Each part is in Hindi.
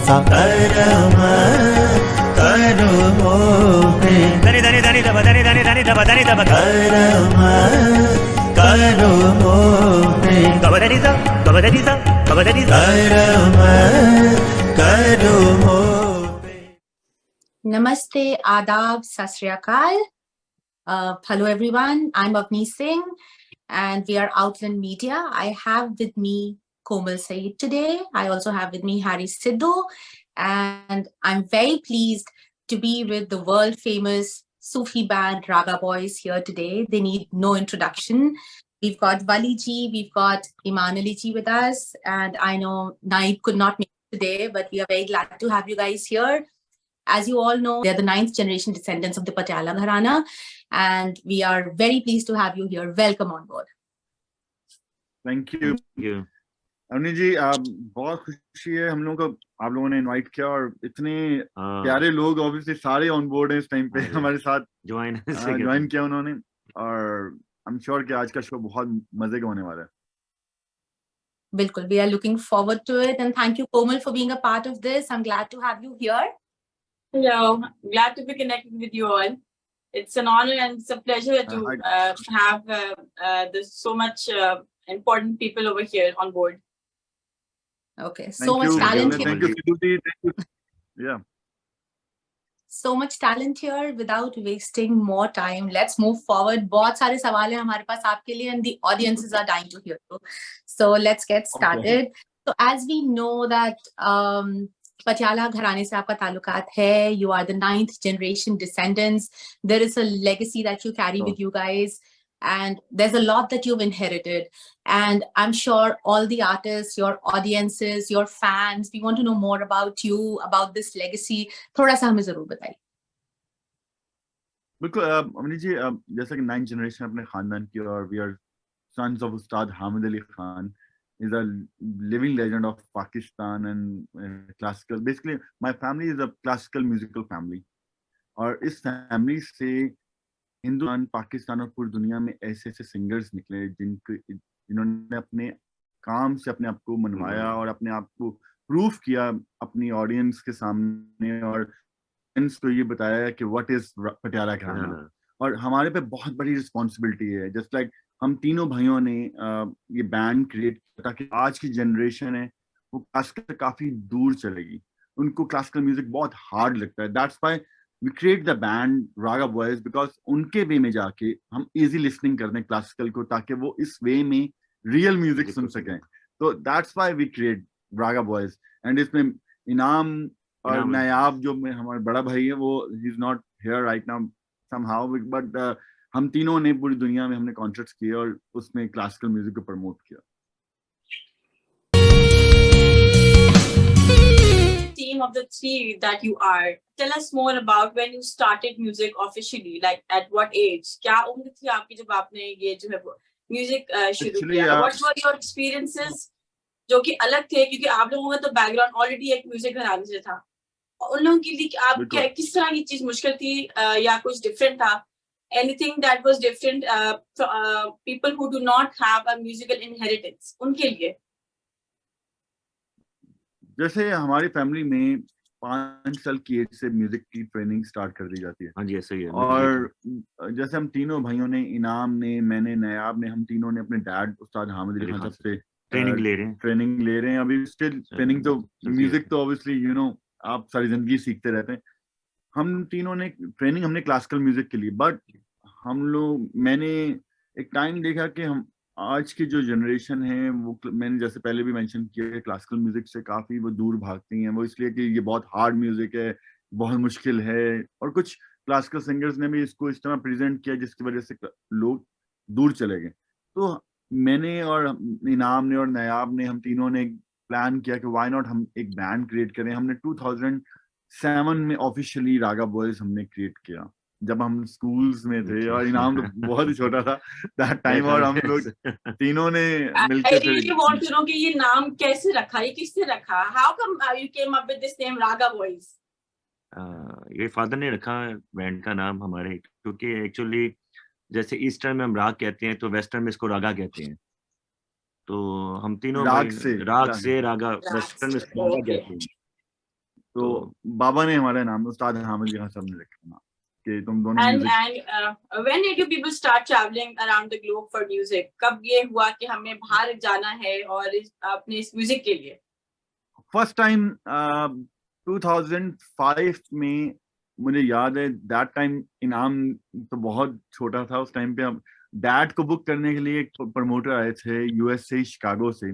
सा कर्म करो प्रेम धनी धनी धनी धब धनी धनी धनी धब धनी धब कर्म करो प्रेम गब धनी सा गब धनी सा गब धनी सा कर्म करो Namaste, Adab, Sat Sri Akal. Hello everyone, I'm Avni Singh and we are Outland Media. I have with me Komal Saeed today. I also have with me Harry Sidhu and I'm very pleased to be with the world famous Sufi band Raga Boys here today. They need no introduction. We've got Wali ji, we've got Iman Ali ji with us, and I know Naib could not make it today, but we are very glad to have you guys here. As you all know, they're the 9th generation descendants of the Patiala Gharana, and we are very pleased to have you here. Welcome on board. Thank you Avani ji, बहुत खुशी है हम लोगों को आप लोगों ने इनवाइट किया और इतने प्यारे लोग ऑब्वियसली सारे ऑन बोर्ड हैं इस टाइम पे हमारे साथ ज्वाइन किया उन्होंने, और आई एम श्योर कि आज का शो बहुत मजे का होने वाला है. Bilkul, we are looking forward to it, and thank you Komal for being a part of this. I'm glad to have you here. Hello, glad to be connected with you all. It's an honor and it's a pleasure to have there's so much important people over here on board. Okay, so much talent here. Thank you, Sidhu. Thank you. Yeah. So much talent here. Without wasting more time, let's move forward. बहुत सारे सवाल हैं हमारे पास आपके लिए, and the audiences are dying to hear you. So let's get started. So as we know that Patiala घराने से आपका ताल्लुकात है. You are the 9th generation descendants. There is a legacy that you carry with you guys, and there's a lot that you've inherited. And I'm sure all the artists, your audiences, your fans, we want to know more about you, about this legacy. थोड़ा सा हमें जरूर बताइए. बिल्कुल अवनी जी, जैसा कि 9th generation अपने खानदान की, और we are sons of Ustad Hamid Ali Khan. Is a living legend of Pakistan and classical. Basically, my family is a classical musical family. और इस फैमिली से हिंदुस्तान, पाकिस्तान और पूरी दुनिया में ऐसे ऐसे सिंगर्स निकले जिन्होंने अपने काम से अपने आप को मनवाया और अपने आप को प्रूफ किया अपनी ऑडियंस के सामने, और ऑडियंस को ये बताया कि व्हाट इज पटियाला घराना. और हमारे पे बहुत बड़ी रिस्पॉन्सिबिलिटी है. जस्ट लाइक हम तीनों भाइयों ने ये बैंड क्रिएट किया ताकि आज की जनरेशन है वो क्लासिकल काफी दूर चलेगी. उनको क्लासिकल म्यूजिक बहुत हार्ड लगता है. That's why we create the band Raga boys, because उनके वे में जाके हम इजी लिसनिंग कर दें क्लासिकल को, ताकि वो इज वे में रियल म्यूजिक सुन सकें. तो that's why we create Raga boys. And इसमें इनाम और नायाब जो हमारा बड़ा भाई है, वो he is not here right now somehow, but हम तीनों ने पूरी दुनिया में हमने कॉन्सर्ट्स किए और उसमें क्लासिकल म्यूजिक को प्रमोट किया. Team of the three that you are, tell us more about when you started music officially, like at what age? क्या उम्र थी आपकी जब आपने ये जो है म्यूजिक शुरू किया? What were your experiences जो कि अलग थे, क्योंकि आप लोगों का तो बैकग्राउंड ऑलरेडी एक म्यूजिक घराने से था. उन लोगों के लिए आप किस तरह की चीज मुश्किल थी या कुछ डिफरेंट था? Anything that was different people who do not have a musical inheritance, उनके लिए? जैसे हमारी फैमिली में 5 साल की एज से म्यूजिक की ट्रेनिंग स्टार्ट कर दी जाती है. हाँ जी, ऐसा ही है. और जैसे हम तीनों भाइयों ने, इनाम ने, मैंने, नयाब ने, हम तीनों ने अपने डैड उस्ताद हामिद अली खान साहब से ट्रेनिंग ले रहे हैं. अभी स्टिल ट्रेनिंग. तो म्यूजिक तो ऑब्वियसली यू नो आप सारी जिंदगी सीखते रहते हैं. हम तीनों ने ट्रेनिंग हमने क्लासिकल म्यूजिक के लिए, बट मैंने एक टाइम देखा कि हम आज की जो जनरेशन है वो, मैंने जैसे पहले भी मेंशन किया, क्लासिकल म्यूजिक से काफी वो दूर भागती हैं. वो इसलिए कि ये बहुत हार्ड म्यूजिक है, बहुत मुश्किल है, और कुछ क्लासिकल सिंगर्स ने भी इसको इस तरह प्रेजेंट किया जिसकी वजह से लोग दूर चले गए. तो मैंने और इनाम ने और नयाब ने, हम तीनों ने प्लान किया कि व्हाई नॉट हम एक बैंड क्रिएट करें. हमने 2007 में ऑफिशियली रागा बॉयज हमने क्रिएट किया, जब हम स्कूल्स में थे, और इनाम तो बहुत ही छोटा था दैट टाइम, और हम लोग तीनों ने मिलकर I really want to know कि ये नाम कैसे रखा, ये किसने रखा? How come you came up with this name Raga Boys? ये फादर ने रखा बैंड का नाम हमारे, क्योंकि एक्चुअली जैसे ईस्टर्न में हम राग कहते हैं तो वेस्टर्न में इसको रागा कहते हैं. तो हम तीनों राग से रागा वेस्टर्न में इसको रागा कहते हैं. तो बाबा ने हमारा नाम उस्ताद हामिद खान साहब ने रखा ना कि तुम दोनों and when did you people start traveling around the globe for music? कब ये हुआ कि हमें बाहर जाना है और अपने इस म्यूजिक के लिए? फर्स्ट टाइम 2005 में मुझे याद है, दैट टाइम इनाम तो बहुत छोटा था उस टाइम पे। हम डैड को बुक करने के लिए एक प्रमोटर आए थे यूएस से, शिकागो से,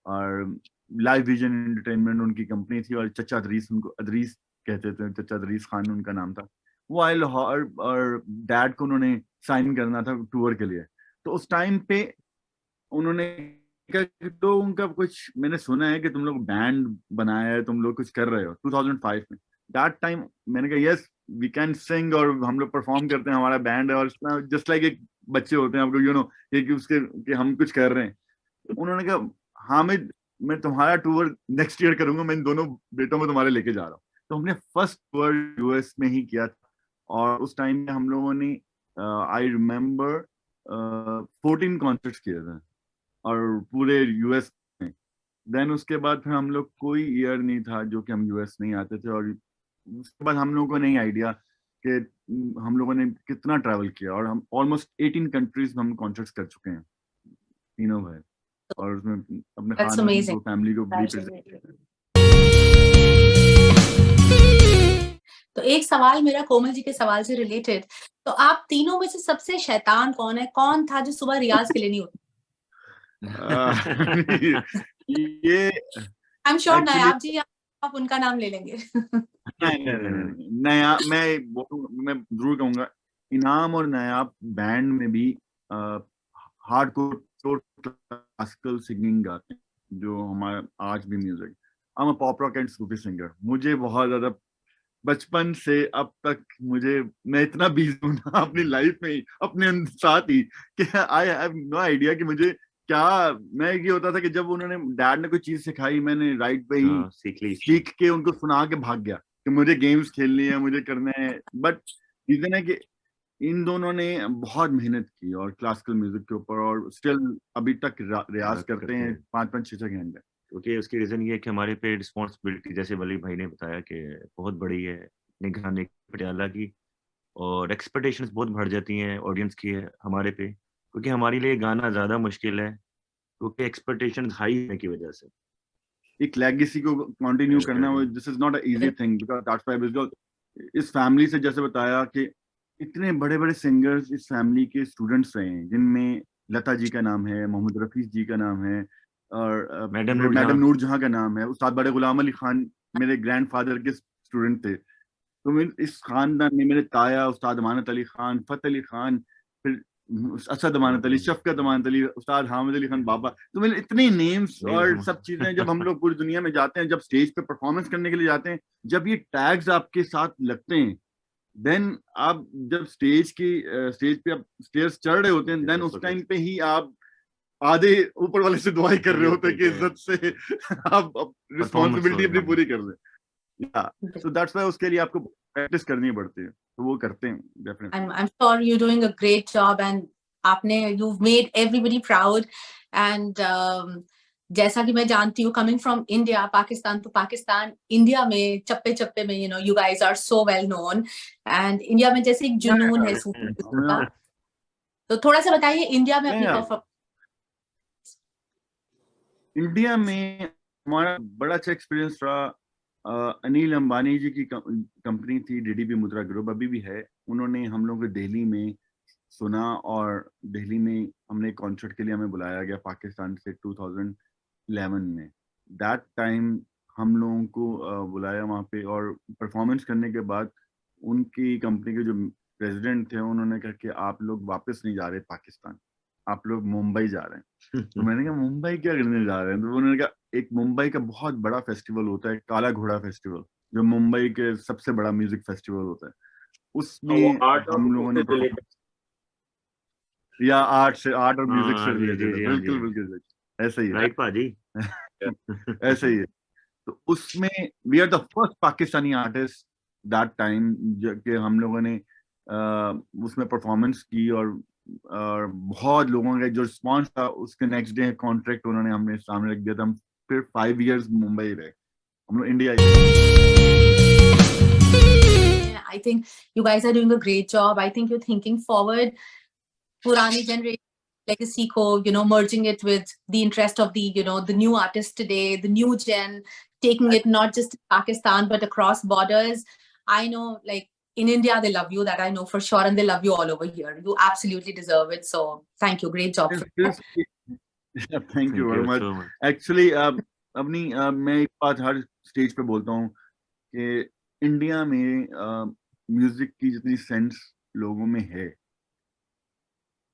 और लाइव विजन एंटरटेनमेंट उनकी कंपनी थी, और चचा अदरीस, उनको अदरीस कहते थे, चचा अदरीस खान उनका नाम था। वो आए लाहौर और डैड को उन्होंने साइन करना था टूर के लिए। तो उस टाइम पे उन्होंने तो उनका कुछ मैंने सुना है कि तुम लोग बैंड बनाया है, तुम लोग कुछ कर रहे हो 2005 में। दैट टाइम मैंने कहा यस वी कैन सिंग, और हम लोग परफॉर्म करते हैं, हमारा बैंड है, और जस्ट लाइक एक बच्चे होते हैं आपको यू नो कि उसके कि हम कुछ कर रहे हैं। उन्होंने कहा हामिद मैं तुम्हारा टूर नेक्स्ट ईयर करूंगा, मैं इन दोनों बेटों में तुम्हारे लेके जा रहा हूँ। तो हमने फर्स्ट टूर यूएस में ही किया था, और उस टाइम में हम लोगों ने आई रिमेम्बर 14 कॉन्सर्ट्स किए थे और पूरे यूएस में। देन उसके बाद फिर हम लोग कोई ईयर नहीं था जो कि हम यूएस नहीं आते थे, और उसके बाद हम लोगों को नहीं आइडिया कि हम लोगों ने कितना ट्रैवल किया, और हम ऑलमोस्ट 18 कंट्रीज में हम कॉन्सर्ट्स कर चुके हैं तीनों भाई, और उसमें अपने खानदान को, फैमिली को भी। तो एक सवाल मेरा कोमल जी के सवाल से रिलेटेड, तो आप तीनों में से सबसे शैतान कौन है? कौन था जो सुबह रियाज के लिए नहीं होता? ये आई एम श्योर नायाब जी आप उनका नाम ले लेंगे। नहीं, नया मैं जरूर कहूंगा, इनाम और नायाब बैंड में भी हार्डकोर क्लासिकल सिंगिंग गाते हैं, जो हमारा आज भी music. I am a pop rock and Sufi singer. मुझे बहुत ज्यादा बचपन से अब तक मैं इतना बिजी हूँ ना अपनी लाइफ में, अपने साथ ही, कि आई हैव नो आइडिया कि मुझे क्या, मैं ये होता था कि जब उन्होंने डैड ने कोई चीज सिखाई, मैंने राइट पे ही सीख के उनको सुना के भाग गया कि मुझे गेम्स खेलनी है, मुझे करना है। बट रीजन है कि इन दोनों ने बहुत मेहनत की और क्लासिकल म्यूजिक के ऊपर, और स्टिल अभी तक रियाज करते हैं 5-5, 6-6 घंटे। क्योंकि उसकी रीजन ये है कि हमारे पे रिस्पॉन्सिबिलिटी, जैसे वली भाई ने बताया, कि बहुत बड़ी है निगरानी पटियाला की, और एक्सपेक्टेशंस बहुत बढ़ जाती हैं ऑडियंस की है हमारे पे, क्योंकि हमारे लिए गाना ज्यादा मुश्किल है, क्योंकि एक्सपेक्टेशंस हाई होने की वजह से। एक लेगेसी को कंटिन्यू करना, this is not a easy thing, because that's why इस फैमिली से, जैसे बताया कि इतने बड़े बड़े सिंगर्स इस फैमिली के स्टूडेंट्स रहे हैं, जिनमें लता जी का नाम है, मोहम्मद रफी जी का नाम है, और मैडम नूर जहां का नाम है, उस्ताद बड़े गुलाम अली खान मेरे ग्रैंडफादर के स्टूडेंट थे। तो इस खानदान में मेरे ताया उस्ताद अमानत अली खान, फतेह अली खान, फिर असद अमानत अली, शफकत अमानत अली, उस्ताद हामिद अली खान बाबा। तो मेरे इतने नेम्स और सब चीजें, जब हम लोग पूरी दुनिया में जाते हैं, जब स्टेज पे परफॉर्मेंस करने के लिए जाते हैं, जब ये टैग्स आपके साथ लगते हैं, देन आप जब स्टेज पे आप स्टेयर्स चढ़ रहे होते हैं, देन उस टाइम पे ही आप आधे ऊपर वाले से दुआई कर रहे होते हैं कि इज्जत से आप रिस्पॉन्सिबिलिटी अपनी पूरी कर दें। सो दैट्स व्हाई उसके लिए आपको प्रैक्टिस करनी पड़ती है, तो वो करते हैं definitely. I'm sure you're doing a great job, and you've made everybody proud, and जैसा कि मैं जानती हूँ, coming from India, Pakistan to Pakistan, India में चप्पे चप्पे में you guys are so well known, and India में जैसे एक जुनून है सूफी का, तो थोड़ा सा बताइए इंडिया में अपनी परफॉर्मेंस। इंडिया में हमारा बड़ा अच्छा एक्सपीरियंस रहा। अनिल अंबानी जी की कंपनी थी डीडीबी मुद्रा ग्रुप, अभी भी है। उन्होंने हम लोग को दिल्ली में सुना, और दिल्ली में हमने कॉन्सर्ट के लिए हमें बुलाया गया पाकिस्तान से 2011 में। दैट टाइम हम लोगों को बुलाया वहाँ पे, और परफॉर्मेंस करने के बाद उनकी कंपनी के जो प्रेसिडेंट थे, उन्होंने कहा कि आप लोग वापस नहीं जा रहे पाकिस्तान, आप लोग मुंबई जा रहे हैं। तो मैंने कहा मुंबई क्या करने जा रहे हैं? तो उन्होंने कहा एक मुंबई का बहुत बड़ा फेस्टिवल होता है, काला घोड़ा फेस्टिवल, जो मुंबई के सबसे बड़ा म्यूजिक फेस्टिवल होता है। उसमें हम लोगों ने या आर्ट और म्यूजिक से रिलेटेड, बिल्कुल बिल्कुल ऐसा ही है, राइट पाजी? ऐसा ही है। तो उसमें we are the first Pakistani artist that time कि हम लोगों ने उसमें परफॉर्मेंस की, और बहुत लोगों का जो रिस्पॉन्स था, उसके नेक्स्ट डे कॉन्ट्रैक्ट उन्होंने हमने सामने रख दिया था। हम फिर 5 इयर्स मुंबई रहे, हम लोग India I think you guys are doing a great job. I think you're thinking forward. Purani generation legacy ko, merging it with the interest of the, the new artists today, the new gen, taking it not just to Pakistan, but across borders. I know, like, in India, they love you, that I know for sure, and they love you all over here. You absolutely deserve it. So thank you. Great job. Yeah, thank you very much. so much. Actually, अपनी मैं एक बात हर स्टेज पे बोलता हूँ कि इंडिया में म्यूजिक की जितनी सेंस लोगों में है,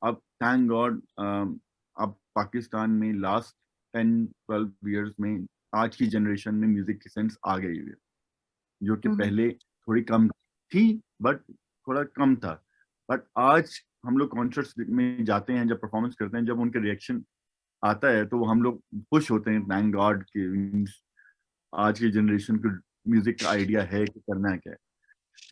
अब थैंक गॉड अब पाकिस्तान में लास्ट 10-12 इयर्स में आज की जनरेशन में म्यूजिक की सेंस आ गई है, जो कि पहले थोड़ी कम थी, बट थोड़ा कम था. बट आज हम लोग कॉन्सर्ट्स में जाते हैं, जब परफॉर्मेंस करते हैं, जब उनके रिएक्शन आता है तो हम लोग खुश होते हैं. थैंक गॉड कि आज की जनरेशन को म्यूजिक का आइडिया है कि करना है क्या है.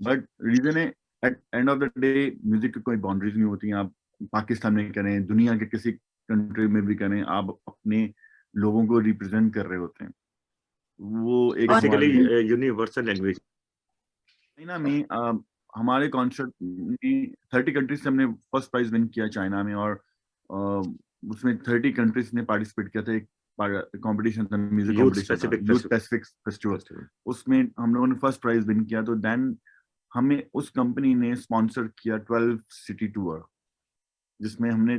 बट रीजन है, at end of the day music की कोई बाउंड्रीज नहीं होती हैं. आप पाकिस्तान में करें, दुनिया के किसी कंट्री में भी करें, आप अपने लोगों को रिप्रेजेंट कर रहे होते हैं. वो एक बेसिकली यूनिवर्सल लैंग्वेज चाइना में हमारे कॉन्सर्ट में 30 कंट्रीज से हमने फर्स्ट प्राइज विन किया चाइना में, और उसमें 30 कंट्रीज ने पार्टिसिपेट किया था. एक कंपटीशन था, music competition, youth Pacific festival. उसमें हम लोगों ने फर्स्ट प्राइज विन किया. तो देन हमें उस कंपनी ने स्पॉन्सर किया 12 सिटी टूर, जिसमें हमने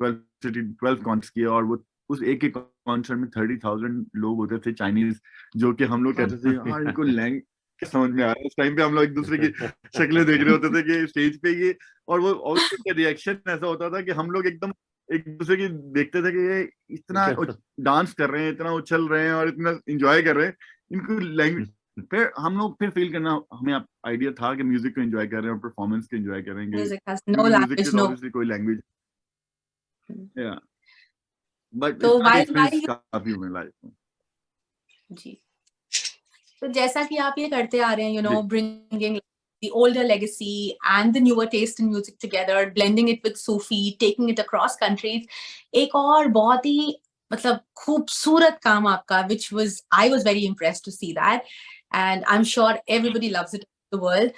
12 कॉन्सर्ट किए, और वो उस एक एक कॉन्सर्ट में 30,000 लोग होते थे चाइनीज, जो कि हम लोग कहते थे हाँ इनको लैंग्वेज समझ में आ रहा है. उस टाइम पे हम लोग एक दूसरे की शक्लें देख रहे होते थे कि स्टेज पे ये, और वो उसका रिएक्शन ऐसा होता था कि हम लोग एकदम एक दूसरे की देखते थे कि ये इतना डांस कर रहे हैं, इतना उछल रहे हैं और इतना एंजॉय कर रहे हैं, इनको लैंग्वेज. फिर हम लोग फिर फील करना, हमें आइडिया था कि म्यूजिक को एंजॉय कर रहे हैं और परफॉर्मेंस को एंजॉय करेंगे. म्यूजिक कोई लैंग्वेज या बट काफी हुए लाइफ में. जी, तो जैसा कि आप ये करते आ रहे हैं, bringing the older legacy and the newer taste in music together, blending it with Sufi, taking it across countries. एक और बहुत ही मतलब खूबसूरत काम आपका, which was, I was very impressed to see that, and I'm sure everybody loves it in the world.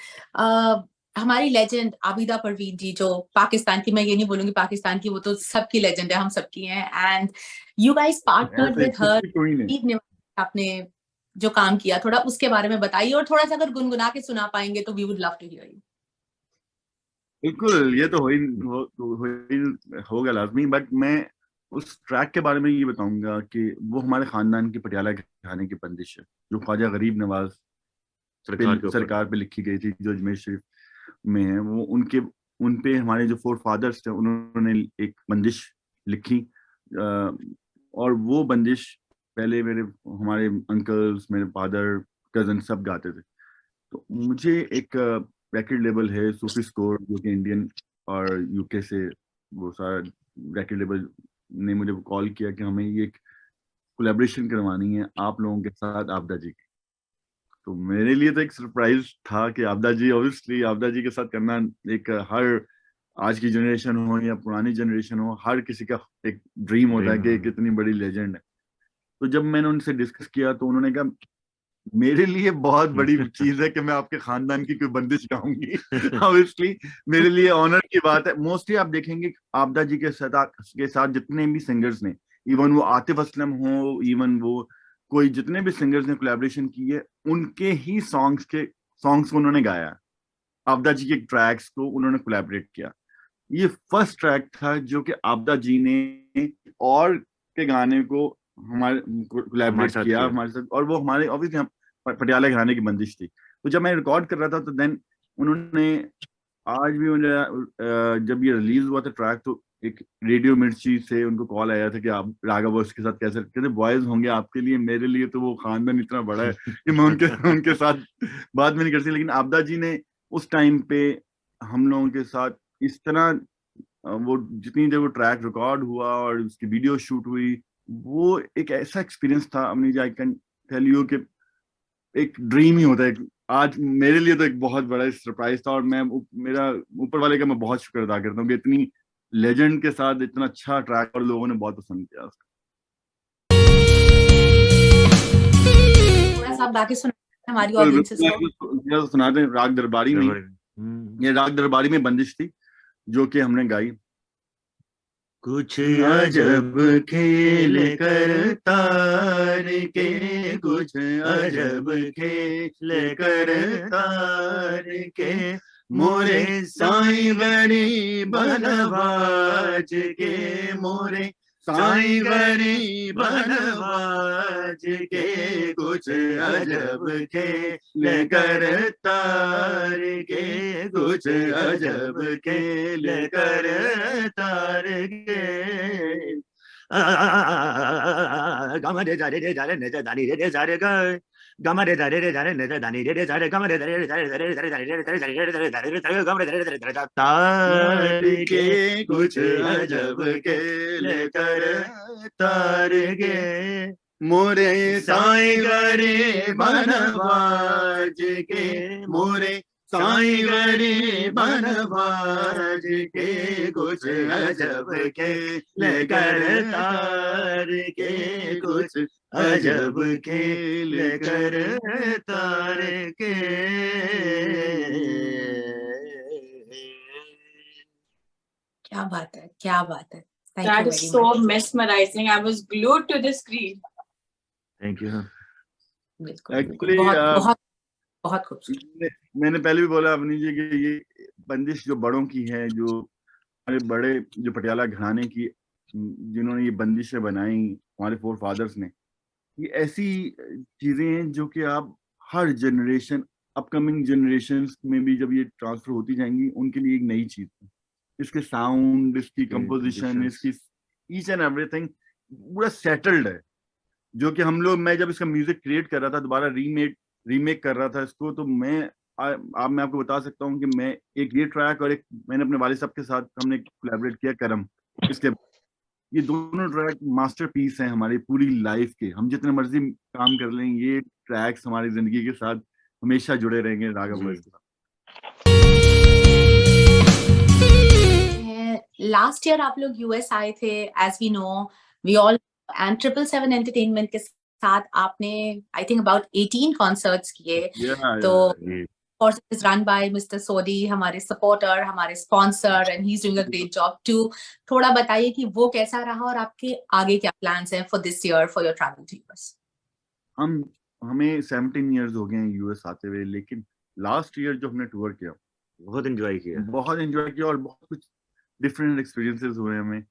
हमारी लेजेंड आबिदा परवीन जी, जो पाकिस्तान की, मैं ये नहीं बोलूंगी पाकिस्तान की, वो तो सबकी लेजेंड है, हम सबकी हैं. And you guys partnered with her. आपने जो काम किया, थोड़ा उसके बारे में बताइए, और थोड़ा सा अगर गुनगुना के सुना पाएंगे तो we would love to hear you. बिल्कुल, ये तो होगा लाजमी. बट मैं उस ट्रैक के बारे में ये बताऊंगा कि वो हमारे खानदान की पटियाला घराने की बंदिश है, जो ख्वाजा गरीब नवाज सरकार पे लिखी गई थी, जो अजमेर शरीफ में है. वो उन पे हमारे जो 4 फादर्स थे, उन्होंने एक बंदिश लिखी, और वो बंदिश पहले हमारे अंकल्स, मेरे फादर, कजन सब गाते थे. तो मुझे एक रेकॉर्ड लेबल है सूफी स्कोर, जो कि इंडियन और यूके से वो सारा रेकॉर्ड लेबल ने मुझे कॉल किया कि हमें ये एक कोलैबोरेशन करवानी है आप लोगों के साथ, आबिदा जी की. तो मेरे लिए तो एक सरप्राइज था कि आबिदा जी, ऑब्वियसली आबिदा जी के साथ करना, एक हर आज की जनरेशन हो या पुरानी जनरेशन हो, हर किसी का एक ड्रीम होता है कि कितनी बड़ी लेजेंड है. तो जब मैंने उनसे डिस्कस किया तो उन्होंने कहा मेरे लिए बहुत बड़ी चीज है कि मैं आपके खानदान की कोई बंदिश गाऊंगी. ऑब्वियसली मेरे लिए ऑनर की बात है. मोस्टली आप देखेंगे आबिदा जी के साथ जितने भी सिंगर्स ने, इवन वो आतिफ असलम हो, इवन वो कोई जितने भी सिंगर्स ने कोलैबोरेशन की है, उनके ही सॉन्ग्स को उन्होंने गाया. आबिदा जी के ट्रैक्स को उन्होंने कोलैबोरेट किया. ये फर्स्ट ट्रैक था जो कि आबिदा जी ने और के गाने को हमारे कोलैबोरेट किया हमारे साथ, और वो हमारे ऑब्वियसली पटियाला घराने की बंदिश थी. तो जब मैं रिकॉर्ड कर रहा था तो देन उन्होंने, आज भी जब ये रिलीज हुआ था ट्रैक, तो एक रेडियो मिर्ची से उनको कॉल आया था कि आप रागा वर्स के साथ कैसे, कहते बॉयज होंगे आपके लिए, मेरे लिए तो वो खानदान इतना बड़ा है कि मैं उनके साथ बात में नहीं कर सकती. लेकिन आबिदा जी ने उस टाइम पे हम लोगों के साथ इस तरह, वो जितनी देर वो ट्रैक रिकॉर्ड हुआ और उसकी वीडियो शूट हुई, वो एक ऐसा एक्सपीरियंस था अमनी जी, आई कैन टेल यू कि एक ड्रीम ही होता है. आज मेरे लिए तो एक बहुत बड़ा सरप्राइज था, और मैं मेरा ऊपर वाले का मैं बहुत शुक्र अदा करता हूँ कि इतनी लेजेंड के साथ इतना अच्छा ट्रैक और लोगों ने बहुत पसंद किया उसको. थोड़ा सा गा के सुना. हमारी बिल्कुल, ऑडियंसेस को? बिल्कुल, सुनाते हैं राग दरबारी में। ये राग दरबारी में बंदिश थी जो कि हमने गाई। कुछ अजब खेल करतार के, कुछ अजब खेल करतार के, मोरे साईं गरीब नवाज के, मोरे साईं गरीब नवाज के, कुछ अजब खेल करतार के, कुछ अजब खेल करतार के। गम रे जा रे जा रे ने जा दानी रे जा रे ग, गम रे जा रे जा रे ने जा दानी रे जा रे, गम रे जा रे जा रे जा रे जा रे गम रे जा रे जा रे तार के, कुछ अजब खेल कर तार के, मोरे साईं गरीब नवाज के, मोरे साईं गरीब नवाज के, कुछ अजब खेल करतार के, कुछ अजब खेल करतार के। क्या बात है, क्या बात है। Thank That you is very so much. mesmerizing. I was glued to the screen. Thank you. बिल्कुल, Actually, बहुत बहुत बहुत खूबसूरत। मैंने पहले भी बोला अपनी जी कि ये बंदिश जो बड़ों की है, जो हमारे बड़े जो पटियाला घराने की जिन्होंने ये बंदिशें बनाई, हमारे फोर फादर्स ने, ये ऐसी चीजें हैं जो कि आप हर जनरेशन, अपकमिंग जनरेशंस में भी जब ये ट्रांसफर होती जाएंगी, उनके लिए एक नई चीज है। इसके साउंड, इसकी कंपोजिशन, इसकी ईच एंड एवरीथिंग पूरा सेटल्ड है, जो कि हम लोग, मैं जब इसका म्यूजिक क्रिएट कर रहा था, दोबारा रीमेक कर रहा था इसको, तो मैं आपको बता सकता हूँ कि मैं एक ये ट्रैक और एक मैंने अपने वालिद साहब के साथ हमने कोलैबोरेट किया करम, इसके ये दोनों ट्रैक मास्टरपीस हैं हमारी पूरी लाइफ के। हम जितने मर्जी काम कर लें, ये ट्रैक्स हमारी जिंदगी के साथ हमेशा जुड़े रहेंगे रागा वॉइस के साथ। लास्ट ईयर आप लोग यूएस आए थे, as we know, we all, and 777 entertainment के साथ आपने आई थिंक अबाउट 18 कॉन्सर्ट्स किए। तो course is run by Mr. Sodi, हमारे सपोर्टर, हमारे sponsor, and he is doing a great job too. थोड़ा बताइए कि वो कैसा रहा और आपके आगे क्या प्लान्स हैं for this year for your travel to US? हमें 17 इयर्स हो गए हैं यूएस आते हुए, लेकिन लास्ट ईयर जो हमने टूर किया, बहुत एंजॉय किया और बहुत कुछ डिफरेंट एक्सपीरियंसेस हुए हमें।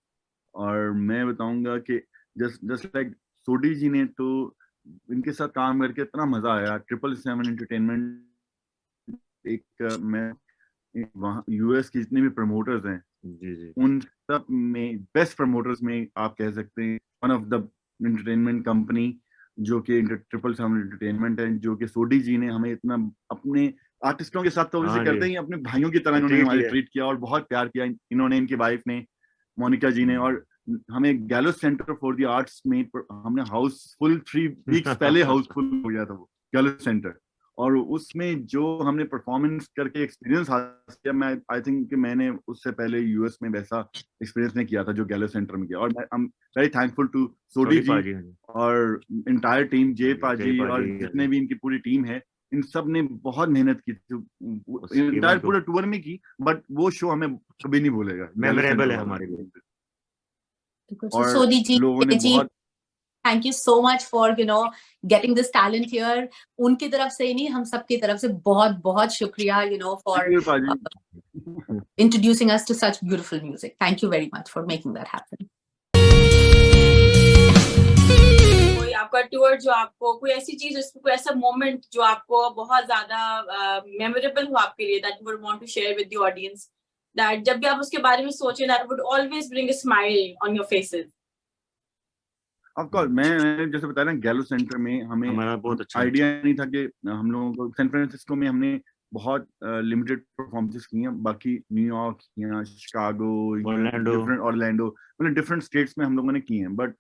और मैं बताऊंगा कि जस्ट लाइक सोडी जी ने, तो इनके साथ काम करके इतना मजा आया। 777 एंटरटेनमेंट मैं वहाँ यूएस के जितने भी प्रमोटर्स हैं, जी। उन सब में बेस्ट प्रमोटर्स में आप कह सकते हैं one of the entertainment company जो कि 777 एंटरटेनमेंट है, जो कि सोडी जी ने हमें इतना अपने आर्टिस्टों के साथ तो वैसे करते ही अपने भाइयों की तरह इन्होंने हमारे ट्रीट किया और बहुत प्यार किया इन्होंने, इनकी वाइफ ने, मोनिका जी ने। और हमें गैलो सेंटर फॉर द आर्ट्स में हमने हाउसफुल 3 वीक्स पहले हाउसफुल हो गया था वो गैलो सेंटर, और उसमें जो हमने परफॉर्मेंस करके एक्सपीरियंस हासिल किया, मैं आई थिंक कि मैंने उससे पहले यूएस में वैसा एक्सपीरियंस नहीं किया था जो गैलो सेंटर में किया। और I am very thankful to Sodhi ji और इंटायर टीम, जय पाजी और जितने भी इनकी पूरी टीम है, इन सब ने बहुत मेहनत की थी इंटायर पूरे टूर में की, बट वो शो हमें कभी नहीं भूलेगा, मेमोरेबल है हमारे लिए। और सोडी जी, लोगों ने बहुत thank you so much for getting this talent here. उनकी तरफ से ही नहीं, हम सबकी तरफ से बहुत बहुत शुक्रिया for introducing us to such beautiful music. Thank you very much for making that happen. कोई आपका टूर जो आपको, कोई ऐसी चीज, कोई ऐसा मोमेंट जो आपको बहुत ज्यादा मेमोरेबल हो आपके लिए, that you would want to share with the audience, that जब भी आप उसके बारे में सोचें, that would always bring a smile on your faces? Of course, मैं जैसे बताया ना, गैलो सेंटर में हमें बहुत अच्छा आइडिया नहीं था कि हम लोगों को सैन फ्रांसिस्को में हमने बहुत लिमिटेड परफॉर्मेंसेस की हैं, बाकी न्यूयॉर्क या शिकागो, ऑरलैंडो, मतलब डिफरेंट स्टेट्स में हम लोगों ने की हैं, बट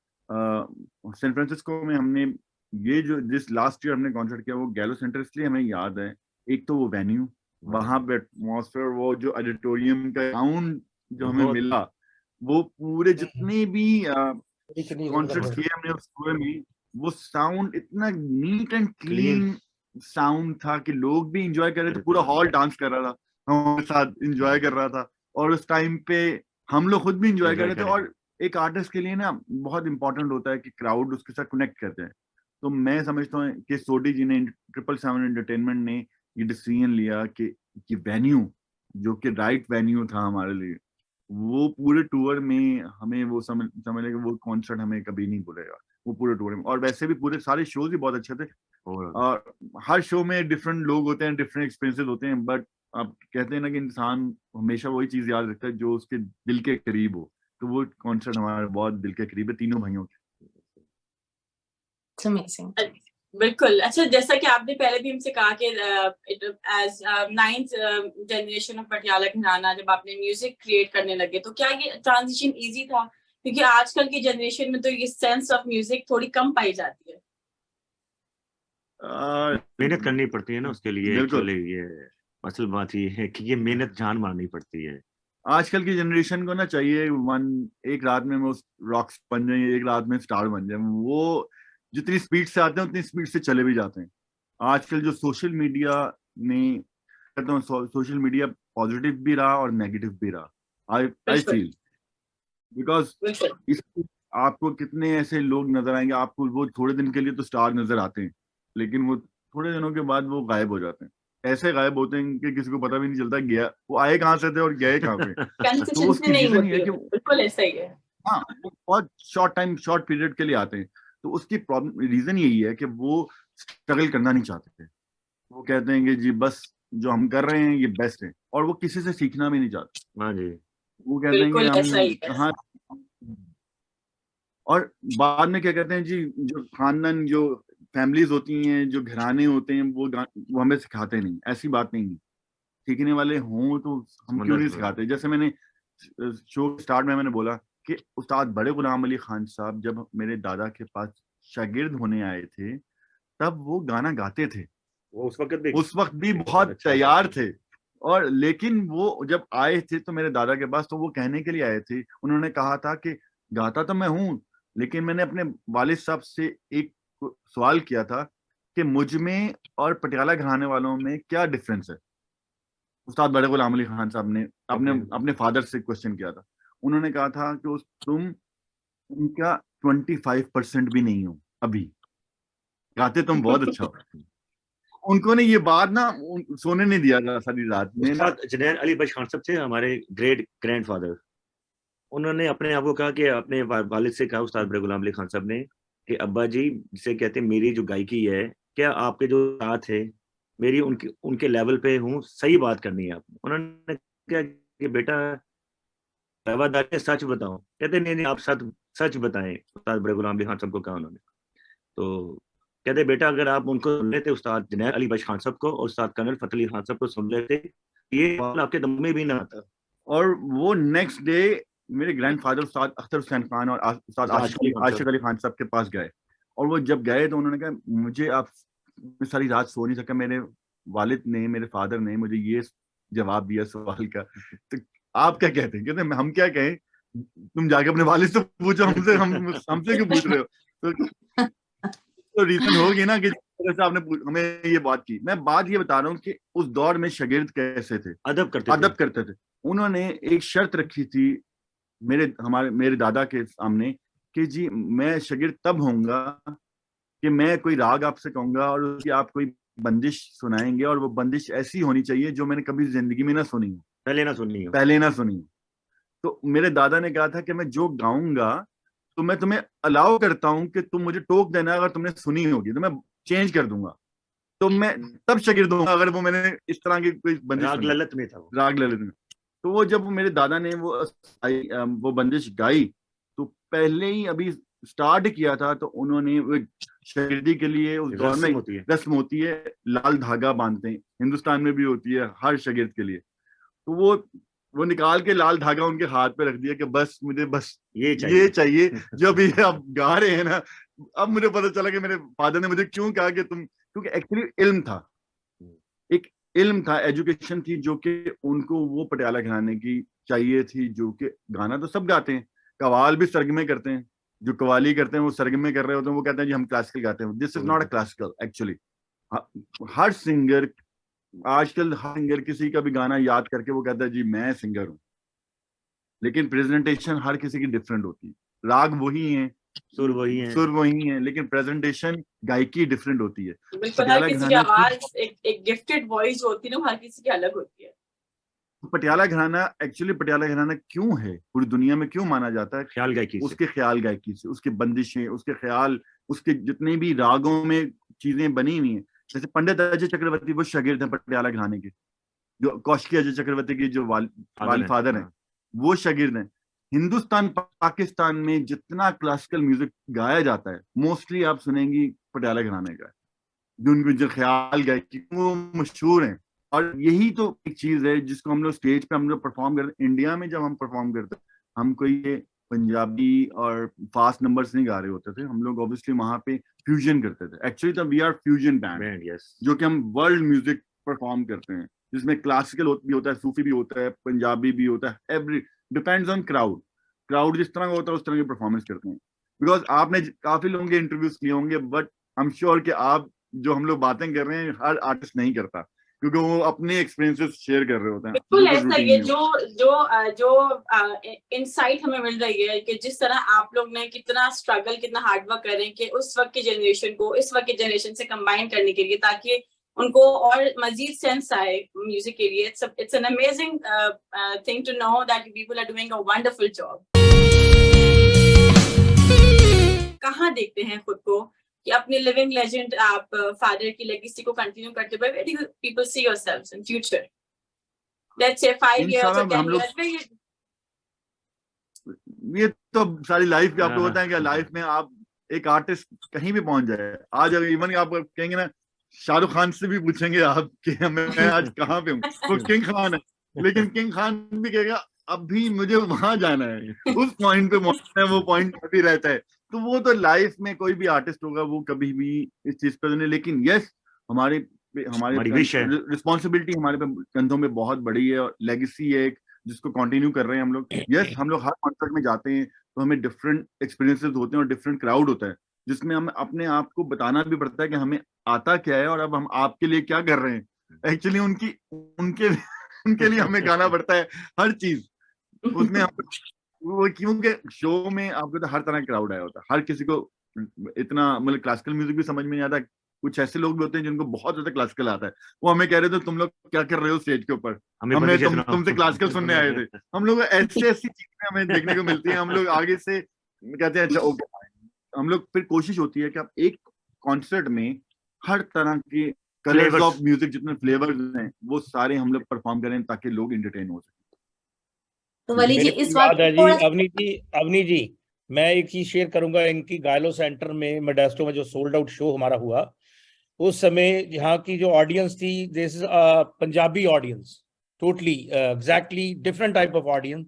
सैन फ्रांसिस्को में हमने ये जो जिस लास्ट ईयर हमने कॉन्सर्ट किया वो गैलो सेंटर इसलिए हमें याद है, एक तो वो वेन्यू, वहां पे एटमॉस्फेयर, वो जो ऑडिटोरियम का साउंड जो हमें मिला, वो पूरे जितने भी कॉन्सर्ट्स किए हमने उस टूर में, वो साउंड इतना नीट एंड क्लीन साउंड था कि लोग भी इंजॉय कर रहे थे, पूरा हॉल डांस कर रहा था, हमारे साथ इंजॉय कर रहा था, और उस टाइम पे हम लोग खुद भी इंजॉय कर रहे थे। और एक आर्टिस्ट के लिए ना बहुत इंपॉर्टेंट होता है कि क्राउड उसके साथ कनेक्ट करते हैं। तो मैं समझता हूँ कि सोडी जी ने, 777 एंटरटेनमेंट ने ये डिसीजन लिया कि वेन्यू जो कि राइट वेन्यू था हमारे लिए, वो पूरे टूर में हमें वो समझ लेगा, वो कॉन्सर्ट हमें कभी नहीं भूलेगा वो पूरे टूर में। और वैसे भी पूरे सारे शोज भी बहुत अच्छे थे, और हर शो में डिफरेंट लोग होते हैं, डिफरेंट एक्सपीरियंसेस होते हैं, बट आप कहते हैं ना कि इंसान हमेशा वही चीज याद रखता है जो उसके दिल के करीब हो। तो वो कॉन्सर्ट हमारे बहुत दिल के करीब है, तीनों भाइयों के। It's amazing. बिल्कुल। अच्छा, जैसा कि आपने पहले भी हमसे कहा कि as 9th generation of Patiala घराना जब आपने म्यूजिक क्रिएट करने लगे, तो क्या ये ट्रांजिशन इजी था? क्योंकि आजकल की जनरेशन में तो ये सेंस ऑफ म्यूजिक थोड़ी कम पाई जाती है। मेहनत करनी पड़ती है ना उसके लिए। बिल्कुल। एक्चुअली ये असल बात ये है कि ये मेहनत जान मारनी पड़ती है। आजकल की जनरेशन को ना चाहिए एक रात में वो रॉक्स बन जाए, एक रात में स्टार बन जाए। वो जितनी स्पीड से आते हैं उतनी स्पीड से चले भी जाते हैं। आजकल जो सोशल मीडिया ने, कहता हूँ सोशल मीडिया पॉजिटिव भी रहा और नेगेटिव भी रहा। आई फील बिकॉज आपको कितने ऐसे लोग नजर आएंगे, आपको वो थोड़े दिन के लिए तो स्टार नजर आते हैं, लेकिन वो थोड़े दिनों के बाद वो गायब हो जाते हैं। ऐसे गायब होते हैं कि किसी को पता भी नहीं चलता गया वो आए कहाँ से थे और गए कहाँ पे। तो उसकी रीजन ये है कि बिल्कुल ऐसा ही है। हाँ, वो बहुत शॉर्ट पीरियड के लिए आते हैं। तो उसकी प्रॉब्लम रीजन यही है कि वो स्ट्रगल करना नहीं चाहते थे। वो कहते हैं कि जी बस जो हम कर रहे हैं ये बेस्ट है, और वो किसी से सीखना भी नहीं चाहते। हाँ जी। वो कहते हैं कि हम हाँ, और बाद में क्या कहते हैं जी, जो खानदान, जो फैमिलीज होती हैं, जो घराने होते हैं, वो हमें सिखाते नहीं। ऐसी बात नहीं है, सीखने वाले हों तो हम क्यों नहीं सिखाते। जैसे मैंने शो स्टार्ट में मैंने बोला कि उस्ताद बड़े गुलाम अली खान साहब जब मेरे दादा के पास शागिर्द होने आए थे, तब वो गाना गाते थे। वो उस वक्त भी बहुत तैयार थे। और लेकिन वो जब आए थे तो मेरे दादा के पास, तो वो कहने के लिए आए थे, उन्होंने कहा था कि गाता तो मैं हूं, लेकिन मैंने अपने वालिद साहब से एक सवाल किया था कि मुझ में और पटियाला घराने वालों में क्या डिफरेंस है। उस्ताद बड़े गुलाम अली खान साहब ने अपने फादर से क्वेश्चन किया था। उन्होंने कहा था कि तुम उनका 25% भी नहीं हो, अभी गाते तुम बहुत अच्छा हो। उनको ने ये बात ना सोने नहीं दिया था सारी रात में। जुनैद अली बख्श खान साहब थे हमारे ग्रेट ग्रैंडफादर। उन्होंने अपने आप को कहा कि अपने वालिद से कहा, उस्ताद बड़े गुलाम अली खान साहब ने, कि अब्बा जी, जिसे कहते हैं मेरी जो गायकी है, क्या आपके जो साथ है मेरी उनके लेवल पे हूँ, सही बात करनी है आपने। उन्होंने कहा कि बेटा रवादारी सच बताओ। कहते नहीं आप सच बताएं। उस्ताद बड़े गुलाम अली खान साहब को कहा उन्होंने। तो कहते बेटा अगर आप उनको सुन लेते, उस्ताद जुनैद अली बख्श खान साहब को और उस्ताद कर्नल फतेह अली खान साहब को सुन लेते, ये बात आपके दम में भी ना आता। और वो नेक्स्ट डे मेरे ग्रैंडफादर उस्ताद अख्तर हुसैन खान और उस्ताद आशिक अली खान साहब के पास गए। और वो जब गए तो उन्होंने कहा मुझे आप सारी रात सो नहीं सका। मेरे वालिद ने, मेरे फादर ने मुझे ये जवाब दिया सवाल का, तो आप क्या कहते हैं? कहते हम क्या कहें, तुम जाके अपने वालिद से पूछो, हमसे क्यों पूछ रहे हो? तो रीजन होगी ना कि जैसे आपने हमें ये बात की। मैं बात ये बता रहा हूँ कि उस दौर में शागिर्द कैसे थे, अदब करते थे। उन्होंने एक शर्त रखी थी मेरे दादा के सामने कि जी मैं शागिर्द तब होऊंगा कि मैं कोई राग आपसे कहूंगा और उसकी आप कोई बंदिश सुनाएंगे, और वो बंदिश ऐसी होनी चाहिए जो मैंने कभी जिंदगी में ना सुनी हो, पहले ना सुनी हो। तो मेरे दादा ने कहा था कि मैं जो गाऊंगा तो मैं तुम्हें अलाउ करता हूं कि तुम मुझे टोक देना, अगर तुमने सुनी होगी तो मैं चेंज कर दूंगा। तो मैं तब शागिर्द हूँ अगर वो मैंने इस तरह की कोई बंदिश राग ललित में था वो। राग ललित में। तो वो जब मेरे दादा ने वो बंदिश गाई, तो पहले ही अभी स्टार्ट किया था, तो उन्होंने वो शागिर्दी के लिए उस दौर में रस्म होती है, लाल धागा बांधते हैं, हिंदुस्तान में भी होती है हर शागिर्द के लिए। तो वो निकाल के लाल धागा उनके हाथ पे रख दिया कि बस मुझे बस ये चाहिए जो भी आप गा रहे हैं ना। अब मुझे पता चला कि मेरे फादर ने मुझे क्यों कहा कि तुम, क्योंकि एक्चुअली इल्म था, एक इल्म था, एजुकेशन थी, जो कि उनको वो पटियाला घराने की चाहिए थी। जो कि गाना तो सब गाते हैं, कवाल भी सरगमे करते हैं, जो कवाली करते हैं वो सरगमे कर रहे होते हैं, वो कहते हैं जी हम क्लासिकल गाते हैं। This is not a classical actually. Her singer आजकल, हर सिंगर किसी का भी गाना याद करके वो कहता है जी मैं सिंगर हूँ, लेकिन प्रेजेंटेशन हर किसी की डिफरेंट होती है। राग वही है, सुर वही है, लेकिन प्रेजेंटेशन गायकी डिफरेंट होती है। बिल्कुल, हर किसी की आवाज एक गिफ्टेड वॉइस होती है ना, हर किसी की अलग होती है। पटियाला घराना, एक्चुअली पटियाला घराना क्यों है, पूरी दुनिया में क्यों माना जाता है? ख्याल गायकी से। उसके ख्याल गायकी से, उसकी बंदिशें, उसके ख्याल, उसके जितने भी रागों में चीजें बनी हुई हैं। जैसे पंडित अजय चक्रवर्ती वो शागिर्द हैं पटियाला घराने के, जो कौशिकी अजय चक्रवर्ती के जो फादर हैं, वो शागिर्द हैं। हिंदुस्तान पाकिस्तान में जितना क्लासिकल म्यूजिक गाया जाता है मोस्टली आप सुनेंगी पटियाला घराने का, जो उनके जो ख्याल गायकी वो मशहूर हैं। और यही तो एक चीज है जिसको हम लोग स्टेज पे हम लोग परफॉर्म करते हैं। इंडिया में जब हम परफॉर्म करते हैं, हम कोई ये पंजाबी और फास्ट नंबर्स नहीं गा रहे होते थे, हम लोग ऑब्वियसली वहां पे फ्यूजन करते थे। एक्चुअली तो वी आर फ्यूजन बैंड, जो कि हम वर्ल्ड म्यूजिक परफॉर्म करते हैं, जिसमें क्लासिकल भी होता है, सूफी भी होता है, पंजाबी भी होता है, एवरी डिपेंड्स ऑन क्राउड जिस तरह का होता है उस तरह की परफॉर्मेंस करते हैं। बिकॉज आपने काफी लोगों के इंटरव्यूज किए होंगे, बट आई एम श्योर कि आप जो हम लोग बातें कर रहे हैं हर आर्टिस्ट नहीं करता, क्योंकि वो अपने एक्सपीरियंसेस शेयर कर रहे होते हैं। बिल्कुल ऐसा ही है, जो इनसाइट हमें मिल रही है कि जिस तरह आप लोग ने कितना स्ट्रगल, कितना हार्ड वर्क कर रहे हैं कि उस वक्त की जनरेशन को इस वक्त की जनरेशन से कंबाइन करने के लिए, ताकि उनको और मजीद सेंस आए म्यूजिक के लिए। It's an amazing thing to know that people are doing a wonderful job. कहाँ देखते हैं खुद को कि अपने लिविंग लेजेंड, आप फादर की लेगेसी को कंटिन्यू करते हुए, where do you people see yourselves in future? Let's say 5 years or 10 years में ये तो सारी लाइफ का आपको होता है कि लाइफ में आप एक आर्टिस्ट कहीं भी पहुंच जाए। आज अगर इवन आप कहेंगे ना, शाहरुख खान से भी पूछेंगे आप कि मैं आज कहाँ पे हूँ, वो किंग खान है, लेकिन किंग खान भी कहेगा अभी मुझे वहां जाना है, उस पॉइंट पे पहुंचना है, वो पॉइंट अभी रहता है। तो वो तो लाइफ में कोई भी आर्टिस्ट होगा वो कभी भी इस चीज पर नहीं। लेकिन यस, हमारी रिस्पॉन्सिबिलिटी हमारे पे कंधों में बहुत बड़ी है, और लेगेसी है एक जिसको कंटिन्यू कर रहे हैं हम लोग। यस, हम लोग हर कॉन्सर्ट में जाते हैं तो हमें डिफरेंट एक्सपीरियंसेस होते हैं और डिफरेंट क्राउड होता है, जिसमें हमें अपने आप को बताना भी पड़ता है कि हमें आता क्या है और अब हम आपके लिए क्या कर रहे हैं। एक्चुअली उनके लिए हमें गाना पड़ता है हर चीज उसमें हम, वो क्योंकि शो में आपको तो हर तरह का क्राउड आया होता है, हर किसी को इतना मतलब क्लासिकल म्यूजिक भी समझ में नहीं आता। कुछ ऐसे लोग भी होते हैं जिनको बहुत ज्यादा क्लासिकल आता है, वो हमें कह रहे थे तुम लोग क्या कर रहे हो स्टेज के ऊपर, हमें तुमसे क्लासिकल सुनने आए थे। हम लोग ऐसी चीजें हमें देखने को मिलती है, हम लोग आगे से कहते हैं अच्छा ओके। हम लोग फिर कोशिश होती है कि आप एक कॉन्सर्ट में हर तरह के कलर्स ऑफ म्यूजिक, जितने फ्लेवर्स हैं वो सारे हम लोग परफॉर्म करें ताकि लोग एंटरटेन हो सके। तो वली जी इस बात अवनी जी मैं एक चीज शेयर करूंगा। इनकी गायलो सेंटर में मोडेस्टो में जो सोल्ड आउट शो हमारा हुआ, उस समय यहाँ की जो ऑडियंस थी, this is Punjabi audience, totally exactly different type of audience.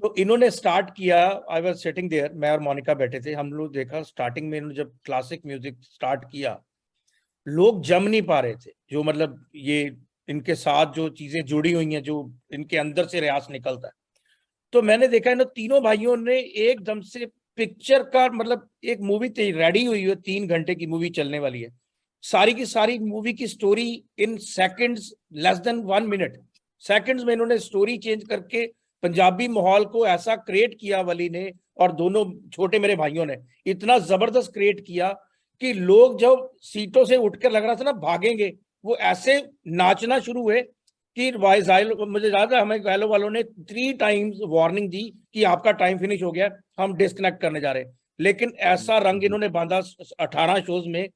तो इन्होंने स्टार्ट किया, आई वाज सिटिंग देयर, मैं और मोनिका बैठे थे, हम लोग देखा स्टार्टिंग में इन्होंने जब क्लासिक म्यूजिक स्टार्ट किया, लोग जम नहीं पा रहे थे। जो मतलब ये इनके साथ जो चीजें जुड़ी हुई हैं, जो इनके अंदर से रियाज निकलता है। तो मैंने देखा इन तीनों भाइयों ने एकदम से पिक्चर का मतलब एक मूवी रेडी हुई है, 3 घंटे की मूवी चलने वाली है, सारी की सारी मूवी की story in seconds, less than 1 minute, seconds में इन्होंने स्टोरी चेंज करके पंजाबी माहौल को ऐसा क्रिएट किया वली ने और दोनों छोटे मेरे भाइयों ने इतना जबरदस्त क्रिएट किया कि लोग जब सीटों से उठकर लग रहा था ना भागेंगे, वो ऐसे नाचना शुरू हुए कि मुझे याद है हमें गायलो वालों ने 3 टाइम्स वार्निंग दी कि आपका टाइम फिनिश हो गया, हम डिस्कनेक्ट करने जा रहे हैं। लेकिन ऐसा रंग इन्होंने बांधा 18 शोज में,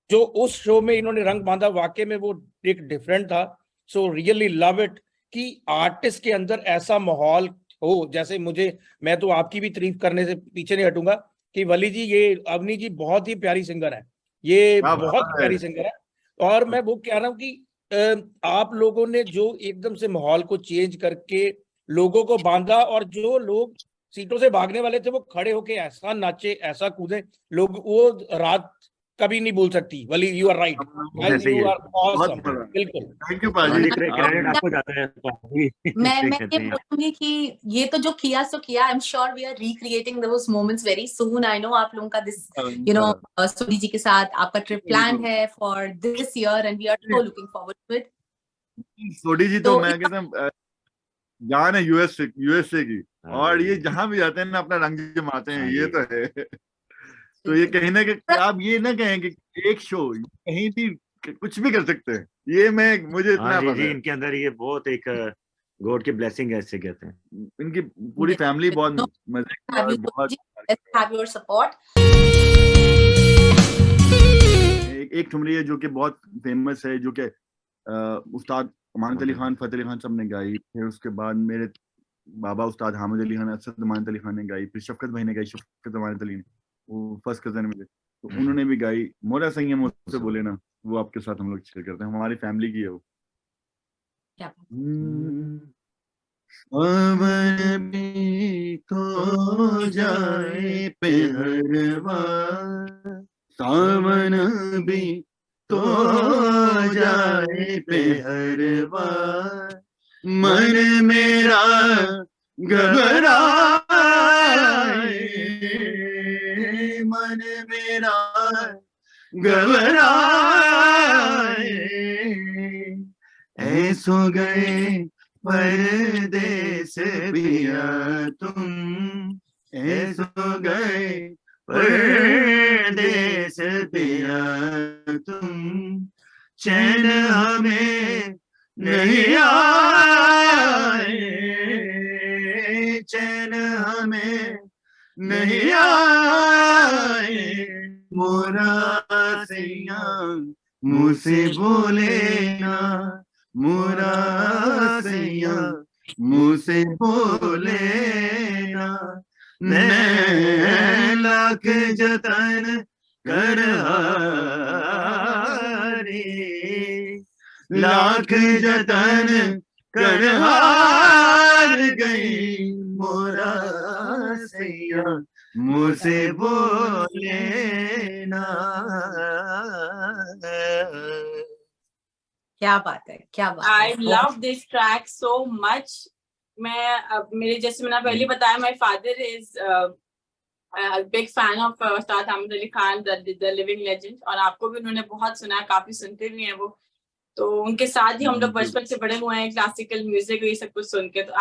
जो उस शो में इन्होंने रंग बांधा वाकई में वो एक डिफरेंट था। सो रियली लव इट कि आर्टिस्ट के अंदर ऐसा माहौल हो। जैसे मैं तो आपकी भी तारीफ करने से पीछे नहीं हटूंगा कि वली जी, ये अवनी जी बहुत ही प्यारी सिंगर है, ये बहुत प्यारी सिंगर है। और मैं वो कह रहा हूँ कि आप लोगों ने जो एकदम से माहौल को चेंज करके लोगों को बांधा, और जो लोग सीटों से भागने वाले थे वो खड़े होके ऐसा नाचे, ऐसा कूदे। लोग वो रात कभी नहीं भूल सकती। वली यू आर राइट, ऐसे ही यू है। आर ऑसम, बहुत बड़ा। बिल्कुल। थैंक यू पाजी। क्रेडिट आपको जाता है पाजी। मैं सही ये कहते हैं। बोलूंगी कि ये तो जो किया सो किया, I am sure we are recreating those moments very soon. I know आप लोगों का दिस सोडी जी के साथ आपका ट्रिप प्लान है for this year and we are so looking forward to it. Sodhi ji तो तो मैं कहता हूँ जान है यूएसए की, और ये जहां भी जाते हैं ना अपना रंग जमाते हैं, ये तो है। तो ये कहीं ना कहीं आप ये ना कहें कि एक शो कहीं भी कुछ भी कर सकते हैं, ये मुझे इतना पता है। इनके अंदर ये बहुत एक गॉड की ब्लेसिंग है, ऐसे कहते हैं। इनकी पूरी फैमिली बहुत मजे बहुत have your support। एक ठुमरी है जो कि बहुत फेमस है, जो कि उस्ताद अमानत अली खान, फतेह अली खान सब ने गाई। फिर उसके बाद मेरे बाबा उस्ताद हामिद अली खान, असद अमानत अली खान ने गाई। फिर शफकत भाई ने गाई, शफकत अमानत अली ने, वो फर्स्ट कजन में, तो उन्होंने भी गाई। मोरा सही है मुझसे बोले ना, वो आपके साथ हम लोग शेयर करते हैं, हमारी फैमिली की है वो। सावन भी तो जाए पहरवा, सावन भी तो जाए पहरवा, मन मेरा घबराए, मन मेरा घबराए, ऐसो गए परदेस पिया तुम, ऐसो गए परदेस पिया तुम, चैन हमें नहीं आए, चैन हमें नहीं आए, मोरा सैया मुझसे बोले ना, मोरा सैया मुझसे बोले ना, मैं लाख जतन कर हारे, लाख जतन कर हार गई, मोरा सैया मुझसे बोले ना। क्या बात है, क्या बात I है। love this track so much। मैं मेरे जैसे मैंने पहले बताया, my father is a big fan of Ustad Hamid Ali Khan, the living legend, और आपको भी उन्होंने बहुत सुना है, काफी सुनते भी हैं वो, तो उनके साथ ही हम लोग बचपन से बड़े हुए हैं, क्लासिकल म्यूजिक ये सब कुछ सुन के। तो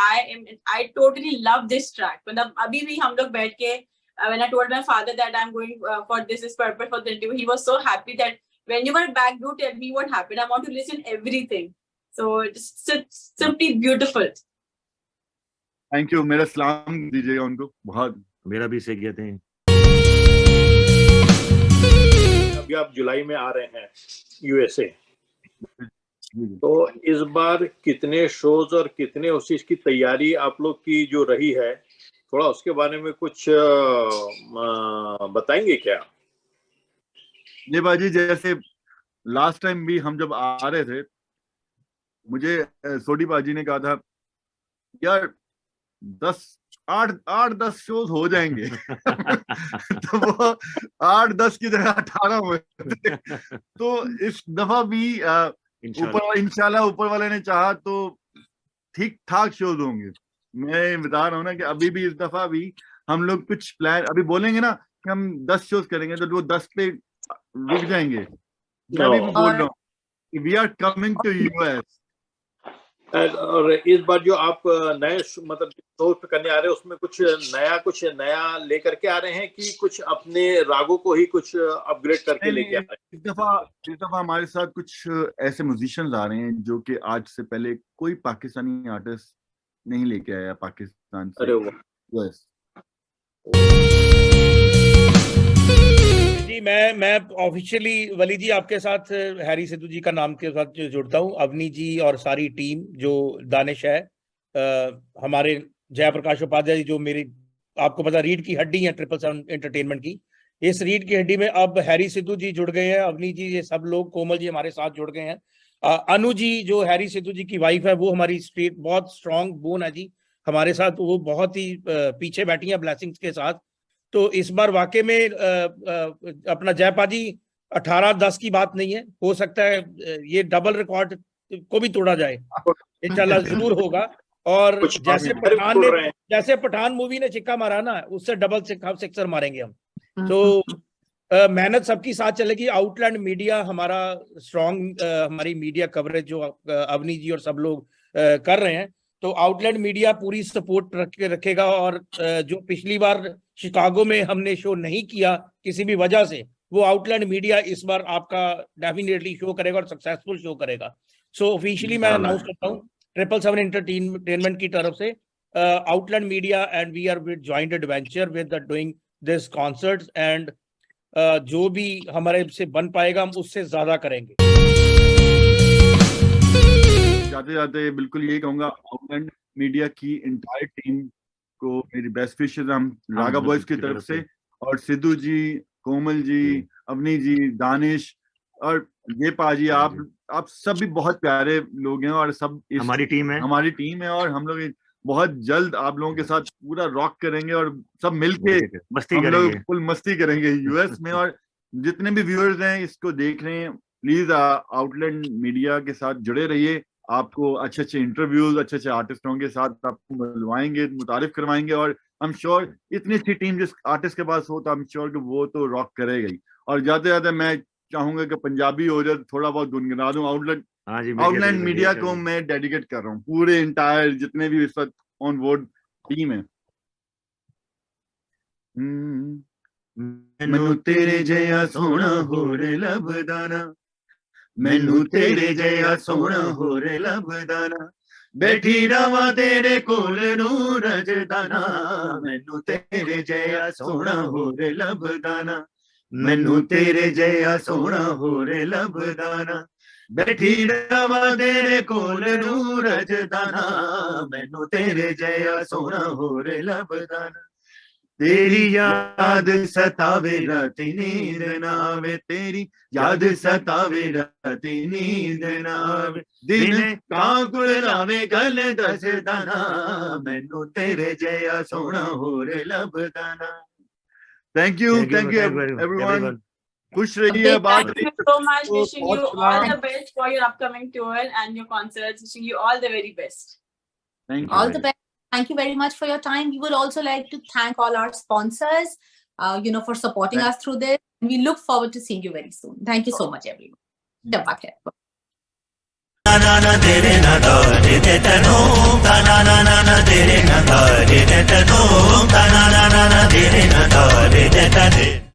I totally love this track। मतलब अभी भी हम लोग बैठ के when I told my father that I'm going for this purpose for the interview, he was so happy that when you were back, do tell me what happened. I want to listen everything. So it's simply beautiful। Thank you, मेरा सलाम दीजिएगा उनको बहुत। मेरा भी से कहते हैं। अभी आप जुलाई में आ रहे हैं यूएसए, तो इस बार कितने शोज और कितने उस चीज की तैयारी आप लोग की जो रही है, थोड़ा उसके बारे में कुछ बताएंगे क्या? जी बाजी, जैसे लास्ट टाइम भी हम जब आ रहे थे, मुझे सोडी बाजी ने कहा था यार 8-10 शोज हो जाएंगे। तो वो 8-10 की जगह 18 हुए थे। तो इस दफा भी इंशाल्लाह ऊपर वाले ने चाहा तो ठीक ठाक शोज होंगे। मैं बता रहा हूँ ना कि अभी भी इस दफा भी हम लोग कुछ प्लान अभी बोलेंगे ना कि हम 10 शोज करेंगे, तो वो 10 पे रुक जाएंगे। मैं भी बोल रहा हूँ we are coming to US. और इस बार जो आप नए मतलब शो पे करने आ रहे हैं, उसमें कुछ नया लेकर के आ रहे हैं कि कुछ अपने रागों को ही कुछ अपग्रेड करके लेके आ रहे हैं? इस दफा हमारे साथ कुछ ऐसे म्यूजिशियंस आ रहे हैं जो कि आज से पहले कोई पाकिस्तानी आर्टिस्ट नहीं लेके आया पाकिस्तान से। अरे वाह। यस जी, मैं ऑफिशियली वली जी आपके साथ हैरी सिद्धू जी का नाम के साथ जुड़ता हूँ। अवनी जी और सारी टीम जो दानिश है, हमारे जयप्रकाश उपाध्याय जी जो मेरी आपको पता रीढ़ की हड्डी है 777 एंटरटेनमेंट की, इस रीढ़ की हड्डी में अब हैरी सिद्धू जी जुड़ गए हैं, अवनी जी, ये सब लोग, कोमल जी हमारे साथ जुड़ गए हैं। अनु जी जो हैरी सिद्धू जी की वाइफ है, वो हमारी स्ट्रेट बहुत स्ट्रॉन्ग बोन है जी हमारे साथ, वो बहुत ही पीछे बैठी है ब्लेसिंग्स के साथ। तो इस बार वाकई में अपना जयपा जी 18-10 की बात नहीं है, हो सकता है ये डबल रिकॉर्ड को भी तोड़ा जाए, इंशाल्लाह जरूर होगा। और कुछ जैसे पठान मूवी ने चिक्का मारा ना, उससे डबल सिक्सर मारेंगे हम। तो मेहनत सबकी साथ चलेगी। आउटलैंड मीडिया हमारा स्ट्रॉन्ग, हमारी मीडिया कवरेज जो अवनी जी और सब लोग कर रहे हैं, तो आउटलैंड मीडिया पूरी सपोर्ट रखेगा। और जो पिछली बार शिकागो में हमने शो नहीं किया किसी भी वजह से, वो आउटलैंड मीडिया इस बार आपका डेफिनेटली शो करेगा और सक्सेसफुल शो करेगा। सो ऑफिशियली मैं अनाउंस करता हूँ 777 एंटरटेनमेंट की तरफ से, Outland Media and we are with joint adventure with doing this concerts, and जो भी हमारे से बन पाएगा हम उससे ज्यादा करेंगे। जाते जाते बिल्कुल यही कहूंगा, आउटलैंड मीडिया की इंटायर टीम को मेरी बेस्ट विशेस हम रागा बॉयज की तरफ से, और सिद्धू जी, कोमल जी, अवनी जी, दानिश और ये पाजी, आप सब भी बहुत प्यारे लोग हैं और सब हमारी टीम है और हम लोग बहुत जल्द आप लोगों के साथ पूरा रॉक करेंगे और सब मिलके हम लोग फुल मस्ती करेंगे यूएस में। और जितने भी व्यूअर्स हैं इसको देख रहे हैं, प्लीज आउटलैंड मीडिया के साथ जुड़े रहिए। आपको अच्छे अच्छे इंटरव्यूज अच्छे अच्छे आर्टिस्टों के साथ आपको मिलवाएंगे, मुतारिफ करवाएंगे, और आई एम श्योर इतनी अच्छी टीम जिस आर्टिस्ट के पास हो तो आई एम श्योर कि वो तो रॉक करेगा ही। और जाते जाते मैं चाहूंगा कि पंजाबी हो जाए, थोड़ा बहुत गुनगुना दूं। आउटलैंड मीडिया को मैं डेडिकेट कर रहा हूँ, पूरे इंटायर जितने भी इस वक्त ऑन बोर्ड टीम है। मैनू तेरे जया सोना होर लभदाना, मैनू तेरे जया सोना होर लभदाना, बैठी रवा तेरे कोल नू रजदाना, मैनू तेरे जया सोना होर लभदाना, मैनू तेरे जया सोना होर लभदाना, बैठी रवा तेरे कोल नू रजदाना, मैनू तेरे जया सोना होर लभदाना, तेरी याद सतावे राती नींद नावे, तेरी याद सतावे राती नींद नावे, दिन काकुल लावे गल दसदाना, मैनू तेरे जया सोना होर लभदाना। Thank you everyone. खुश रहिए। Thank you so much. Wishing you all the best for your upcoming tour and your concerts. Wishing you all the very best. Thank you. All the best. Thank you very much for your time. We would also like to thank all our sponsors, for supporting us through this. We look forward to seeing you very soon. Thank you so much, everyone. Shabba khair. na na tere na da re de ta no, ta na na tere na da re de ta no, ta na na tere na da re de ta de.